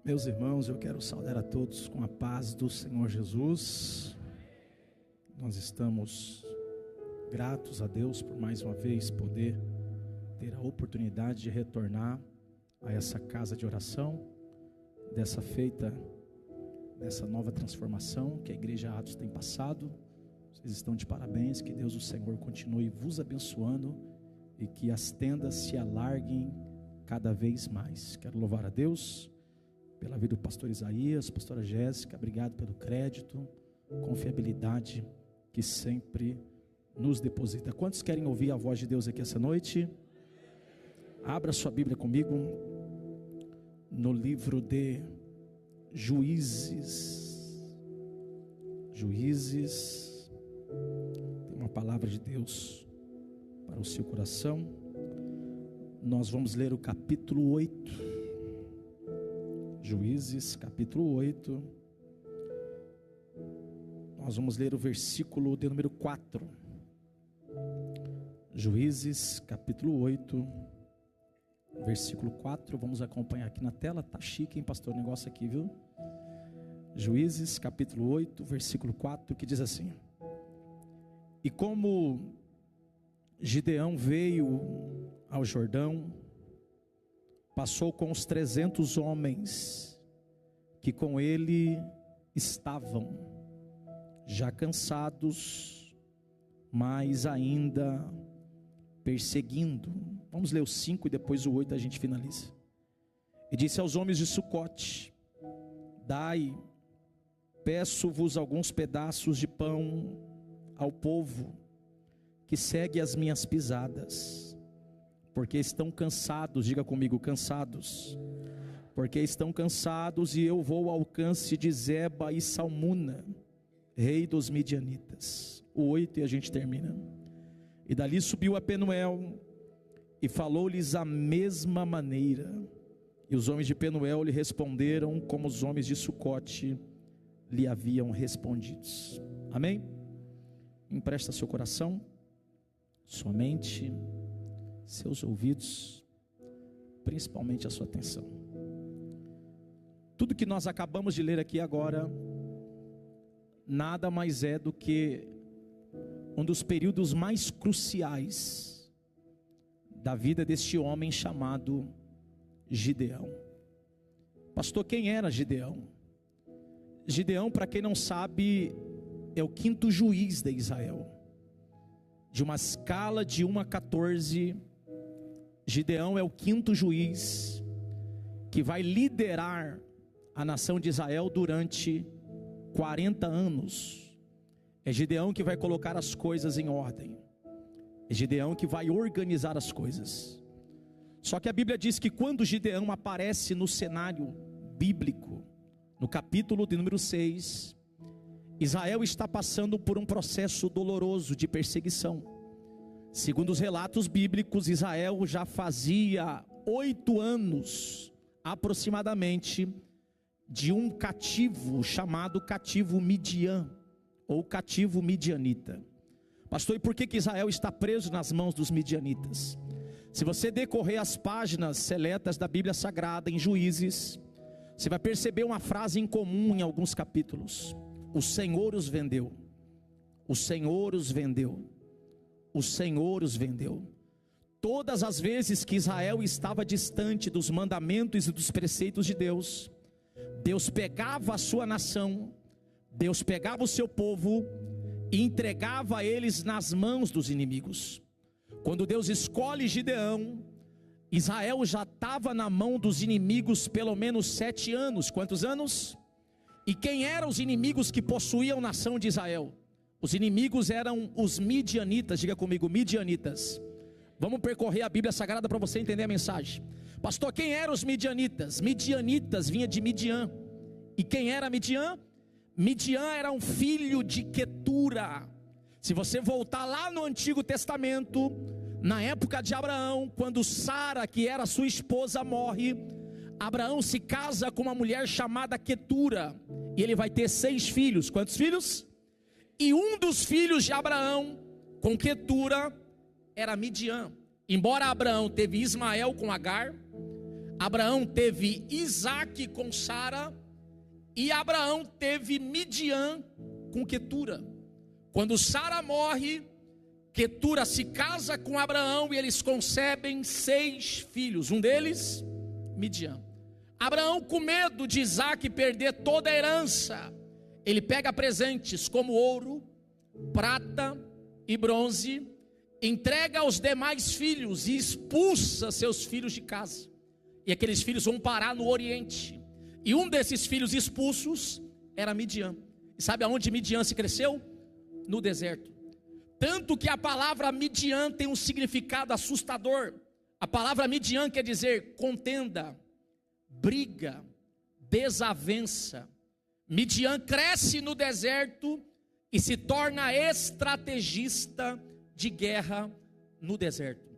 Meus irmãos, eu quero saudar a todos com a paz do Senhor Jesus. Nós estamos gratos a Deus por mais uma vez poder ter a oportunidade de retornar a essa casa de oração, dessa nova transformação que a Igreja Atos tem passado. Vocês estão de parabéns, que Deus o Senhor continue vos abençoando e que as tendas se alarguem cada vez mais. Quero louvar a Deus pela vida do pastor Isaías, pastora Jéssica, obrigado pelo crédito, confiabilidade que sempre nos deposita. Quantos querem ouvir a voz de Deus aqui essa noite? Abra sua Bíblia comigo no livro de Juízes. Juízes, tem uma palavra de Deus para o seu coração. Nós vamos ler o capítulo 8. Juízes, capítulo 8. Nós vamos ler o versículo de número 4. Juízes, capítulo 8, versículo 4. Vamos acompanhar aqui na tela. Tá chique, hein, pastor? O negócio aqui, viu? Juízes, capítulo 8, versículo 4, que diz assim: E como Gideão veio ao Jordão, passou com os 300 homens que com ele estavam, já cansados, mas ainda perseguindo. Vamos ler o 5 e depois o 8 a gente finaliza. E disse aos homens de Sucote: Dai, peço-vos alguns pedaços de pão ao povo que segue as minhas pisadas, porque estão cansados. Diga comigo, cansados. Porque estão cansados, e eu vou ao alcance de Zeba e Salmuna, rei dos midianitas. O 8 e a gente termina. E dali subiu a Penuel e falou-lhes a mesma maneira. E os homens de Penuel lhe responderam como os homens de Sucote lhe haviam respondido. Amém? Empresta seu coração, sua mente, seus ouvidos, principalmente a sua atenção. Tudo que nós acabamos de ler aqui agora nada mais é do que um dos períodos mais cruciais da vida deste homem chamado Gideão. Pastor, quem era Gideão? Gideão, para quem não sabe, é o 5º juiz de Israel. De uma escala de 1 a 14, Gideão é o 5º juiz que vai liderar a nação de Israel durante 40 anos. É Gideão que vai colocar as coisas em ordem. É Gideão que vai organizar as coisas. Só que a Bíblia diz que quando Gideão aparece no cenário bíblico, no capítulo de número 6, Israel está passando por um processo doloroso de perseguição. Segundo os relatos bíblicos, Israel já fazia 8 anos aproximadamente de um cativo chamado cativo Midian, ou cativo midianita. Pastor, e por que Israel está preso nas mãos dos midianitas? Se você decorrer as páginas seletas da Bíblia Sagrada em Juízes, você vai perceber uma frase em comum em alguns capítulos: o Senhor os vendeu, o Senhor os vendeu, o Senhor os vendeu. Todas as vezes que Israel estava distante dos mandamentos e dos preceitos de Deus, Deus pegava a sua nação, Deus pegava o seu povo e entregava eles nas mãos dos inimigos. Quando Deus escolhe Gideão, Israel já estava na mão dos inimigos pelo menos 7 anos. Quantos anos? E quem eram os inimigos que possuíam a nação de Israel? Os inimigos eram os midianitas. Diga comigo, midianitas. Vamos percorrer a Bíblia Sagrada para você entender a mensagem. Pastor, quem eram os midianitas? Midianitas vinha de Midian. E quem era Midian? Midian era um filho de Quetura. Se você voltar lá no Antigo Testamento, na época de Abraão, quando Sara, que era sua esposa, morre, Abraão se casa com uma mulher chamada Quetura, e ele vai ter 6 filhos. Quantos filhos? E um dos filhos de Abraão com Quetura era Midian. Embora Abraão teve Ismael com Agar, Abraão teve Isaque com Sara, e Abraão teve Midian com Quetura. Quando Sara morre, Quetura se casa com Abraão e eles concebem 6 filhos, um deles, Midian. Abraão, com medo de Isaque perder toda a herança, ele pega presentes como ouro, prata e bronze, entrega aos demais filhos e expulsa seus filhos de casa. E aqueles filhos vão parar no Oriente. E um desses filhos expulsos era Midian. E sabe aonde Midian se cresceu? No deserto. Tanto que a palavra Midian tem um significado assustador. A palavra Midian quer dizer contenda, briga, desavença. Midian cresce no deserto e se torna estrategista de guerra no deserto.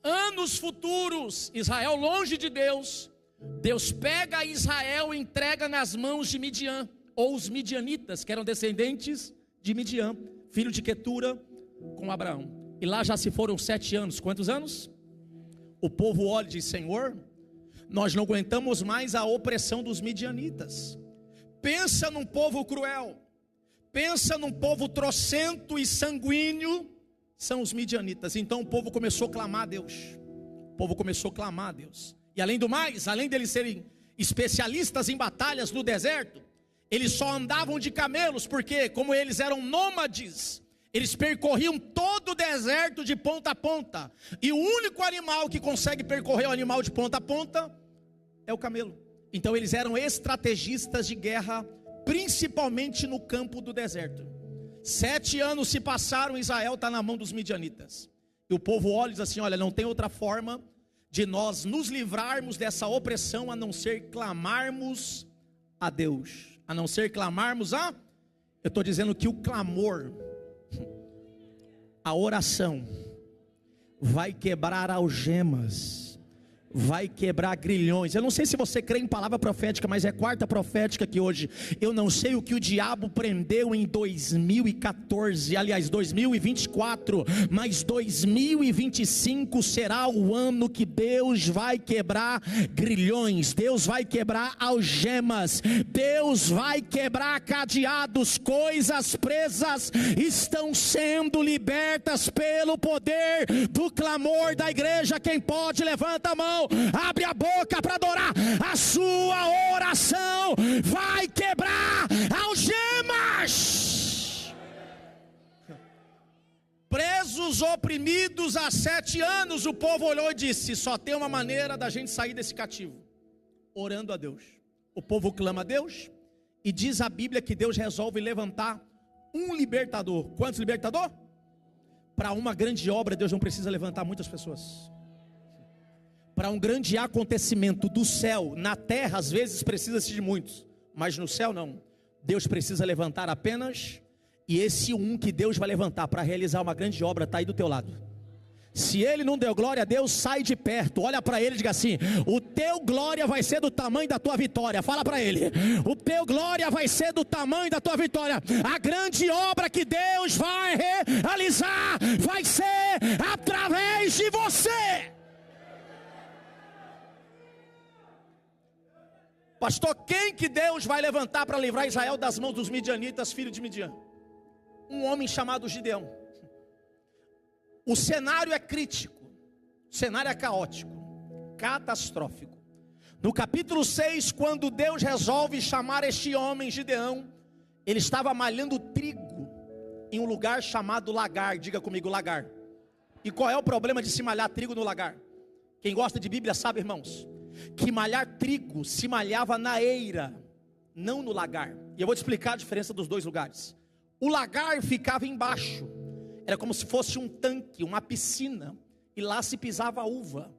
Anos futuros, Israel longe de Deus, Deus pega Israel e entrega nas mãos de Midian, ou os midianitas, que eram descendentes de Midian, filho de Quetura com Abraão. E lá já se foram 7 anos. Quantos anos? O povo olha e diz: Senhor, nós não aguentamos mais a opressão dos midianitas. Pensa num povo cruel, pensa num povo trocento e sanguíneo, são os midianitas. Então o povo começou a clamar a Deus. O povo começou a clamar a Deus. E além do mais, além deles serem especialistas em batalhas no deserto, eles só andavam de camelos, porque como eles eram nômades, eles percorriam todo o deserto de ponta a ponta. E o único animal que consegue percorrer o animal de ponta a ponta é o camelo. Então eles eram estrategistas de guerra, principalmente no campo do deserto. 7 anos se passaram, Israel está na mão dos midianitas. E o povo olha e diz assim: olha, não tem outra forma de nós nos livrarmos dessa opressão, a não ser clamarmos a Deus. A não ser clamarmos a... Eu estou dizendo que o clamor, a oração, vai quebrar algemas, vai quebrar grilhões. Eu não sei se você crê em palavra profética, mas é quarta profética que hoje, eu não sei o que o diabo prendeu em 2014, aliás 2024, mas 2025 será o ano que Deus vai quebrar grilhões, Deus vai quebrar algemas, Deus vai quebrar cadeados. Coisas presas estão sendo libertas pelo poder do clamor da igreja. Quem pode, levanta a mão, abre a boca para adorar. A sua oração vai quebrar algemas. Presos, oprimidos há 7 anos, o povo olhou e disse: só tem uma maneira da gente sair desse cativo, orando a Deus. O povo clama a Deus, e diz a Bíblia que Deus resolve levantar um libertador. Quantos libertador? Para uma grande obra, Deus não precisa levantar muitas pessoas. Para um grande acontecimento do céu, na terra às vezes precisa-se de muitos, mas no céu não. Deus precisa levantar apenas, e esse um que Deus vai levantar para realizar uma grande obra está aí do teu lado. Se ele não deu glória a Deus, sai de perto, olha para ele e diga assim: o teu glória vai ser do tamanho da tua vitória. Fala para ele: o teu glória vai ser do tamanho da tua vitória. A grande obra que Deus vai realizar vai ser através de você. Pastor, quem que Deus vai levantar para livrar Israel das mãos dos midianitas, filho de Midian? Um homem chamado Gideão. O cenário é crítico, o cenário é caótico, catastrófico. No capítulo 6, quando Deus resolve chamar este homem Gideão, ele estava malhando trigo em um lugar chamado lagar. Diga comigo, lagar. E qual é o problema de se malhar trigo no lagar? Quem gosta de Bíblia sabe, irmãos, que malhar trigo se malhava na eira, não no lagar. E eu vou te explicar a diferença dos dois lugares. O lagar ficava embaixo, era como se fosse um tanque, uma piscina, e lá se pisava a uva.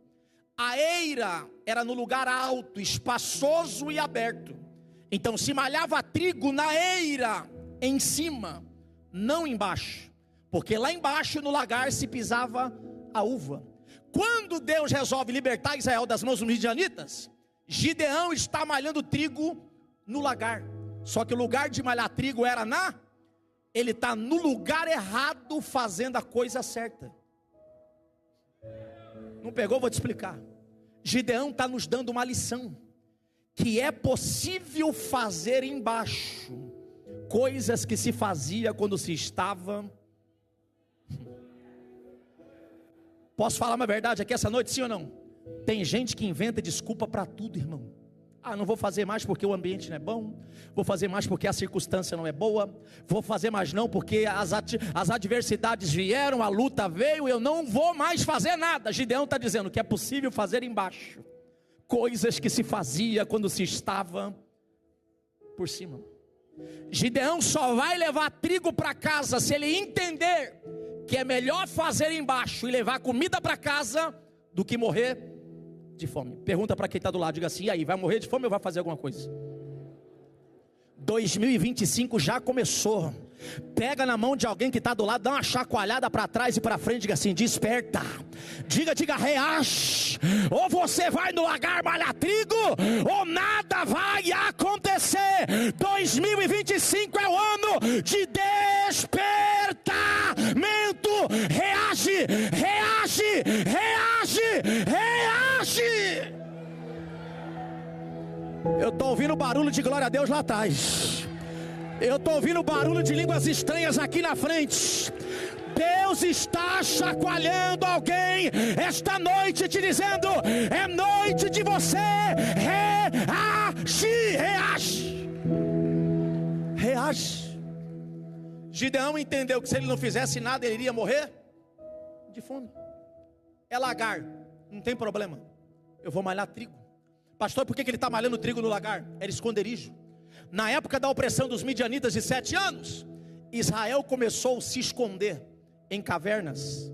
A eira era no lugar alto, espaçoso e aberto. Então se malhava trigo na eira, em cima, não embaixo, porque lá embaixo no lagar se pisava a uva. Quando Deus resolve libertar Israel das mãos dos midianitas, Gideão está malhando trigo no lagar. Só que o lugar de malhar trigo era ele está no lugar errado, fazendo a coisa certa. Não pegou? Vou te explicar. Gideão está nos dando uma lição, que é possível fazer embaixo coisas que se fazia quando se estava. Posso falar uma verdade aqui essa noite, sim ou não? Tem gente que inventa desculpa para tudo, irmão. Não vou fazer mais porque o ambiente não é bom, vou fazer mais porque a circunstância não é boa, vou fazer mais não porque as adversidades vieram, a luta veio, eu não vou mais fazer nada. Gideão está dizendo que é possível fazer embaixo coisas que se fazia quando se estava por cima. Gideão só vai levar trigo para casa se ele entender que é melhor fazer embaixo e levar comida para casa do que morrer de fome. Pergunta para quem está do lado, diga assim: e aí, vai morrer de fome ou vai fazer alguma coisa? 2025 já começou. Pega na mão de alguém que está do lado, dá uma chacoalhada para trás e para frente, diga assim: desperta. Diga, reage. Ou você vai no lagar malhar trigo, ou nada vai acontecer. 2025 é o ano de despertamento. Reage, reage, reage, reage. Eu estou ouvindo barulho de glória a Deus lá atrás. Eu estou ouvindo barulho de línguas estranhas aqui na frente. Deus está chacoalhando alguém esta noite, te dizendo: é noite de você reagir. Reage, reage. Gideão entendeu que se ele não fizesse nada, ele iria morrer de fome. É lagar, não tem problema, eu vou malhar trigo. Pastor, por que ele está malhando trigo no lagar? Era esconderijo. Na época da opressão dos midianitas de 7 anos, Israel começou a se esconder em cavernas,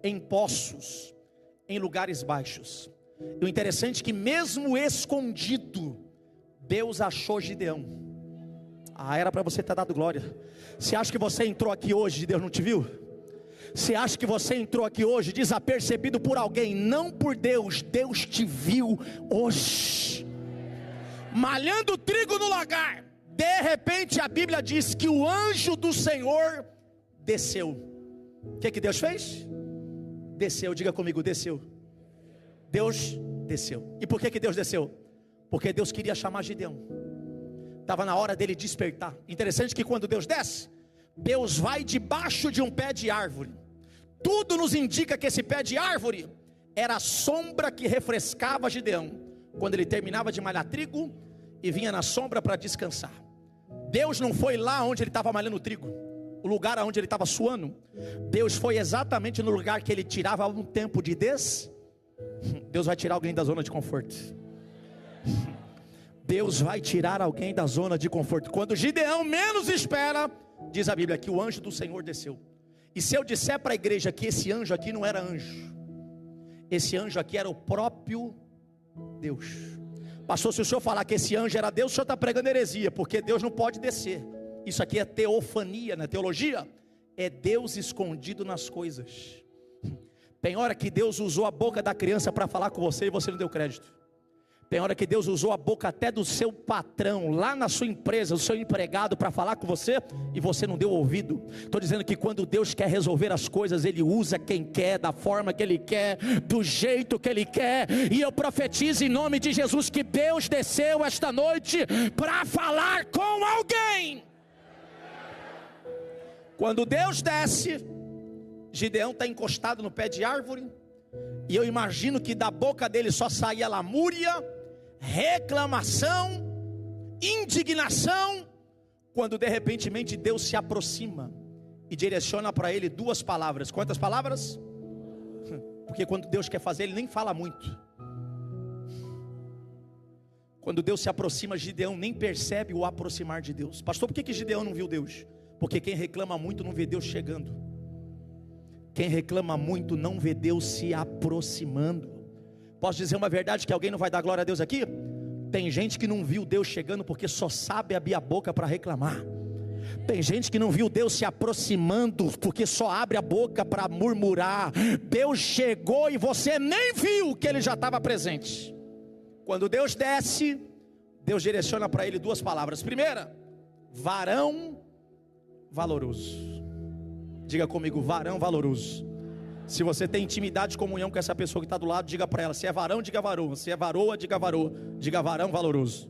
em poços, em lugares baixos. E o interessante é que mesmo escondido, Deus achou Gideão. Era para você ter dado glória. Você acha que você entrou aqui hoje e Deus não te viu? Você acha que você entrou aqui hoje desapercebido por alguém, não por Deus? Deus te viu hoje malhando trigo no lagar. De repente a Bíblia diz que o anjo do Senhor desceu. O que Deus fez? Desceu, diga comigo, desceu. Deus desceu. E por que Deus desceu? Porque Deus queria chamar Gideão. Estava na hora dele despertar. Interessante que quando Deus desce, Deus vai debaixo de um pé de árvore. Tudo nos indica que esse pé de árvore era a sombra que refrescava Gideão quando ele terminava de malhar trigo e vinha na sombra para descansar. Deus não foi lá onde ele estava malhando trigo, o lugar onde ele estava suando. Deus foi exatamente no lugar que ele tirava um tempo de Deus vai tirar alguém da zona de conforto. Deus vai tirar alguém da zona de conforto. Quando Gideão menos espera, diz a Bíblia que o anjo do Senhor desceu. E se eu disser para a igreja que esse anjo aqui não era anjo, esse anjo aqui era o próprio Deus. Pastor, se o senhor falar que esse anjo era Deus, o senhor está pregando heresia, porque Deus não pode descer. Isso aqui é teofania, na teologia é Deus escondido nas coisas. Tem hora que Deus usou a boca da criança para falar com você e você não deu crédito. Tem hora que Deus usou a boca até do seu patrão, lá na sua empresa, do seu empregado, para falar com você, e você não deu ouvido. Estou dizendo que quando Deus quer resolver as coisas, Ele usa quem quer, da forma que Ele quer, do jeito que Ele quer. E eu profetizo em nome de Jesus que Deus desceu esta noite para falar com alguém. Quando Deus desce, Gideão está encostado no pé de árvore, e eu imagino que da boca dele só saía lamúria, reclamação, indignação, quando de repente Deus se aproxima e direciona para ele 2 palavras. Quantas palavras? Porque quando Deus quer fazer, Ele nem fala muito. Quando Deus se aproxima, Gideão nem percebe o aproximar de Deus. Pastor, por que Gideão não viu Deus? Porque quem reclama muito não vê Deus chegando. Quem reclama muito não vê Deus se aproximando. Posso dizer uma verdade que alguém não vai dar glória a Deus aqui? Tem gente que não viu Deus chegando porque só sabe abrir a boca para reclamar. Tem gente que não viu Deus se aproximando porque só abre a boca para murmurar. Deus chegou e você nem viu que Ele já estava presente. Quando Deus desce, Deus direciona para ele 2 palavras. Primeira, varão valoroso. Diga comigo, varão valoroso. Se você tem intimidade de comunhão com essa pessoa que está do lado, diga para ela: se é varão, diga varoa. Se é varoa, diga varoa. Diga varão valoroso.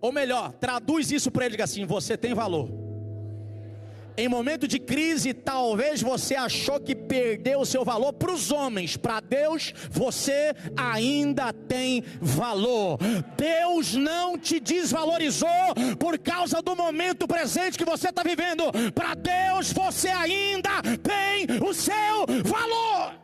Ou melhor, traduz isso para ele, diga assim: você tem valor. Em momento de crise, talvez você achou que perdeu o seu valor para os homens. Para Deus, você ainda tem valor. Deus não te desvalorizou por causa do momento presente que você está vivendo. Para Deus, você ainda tem o seu valor.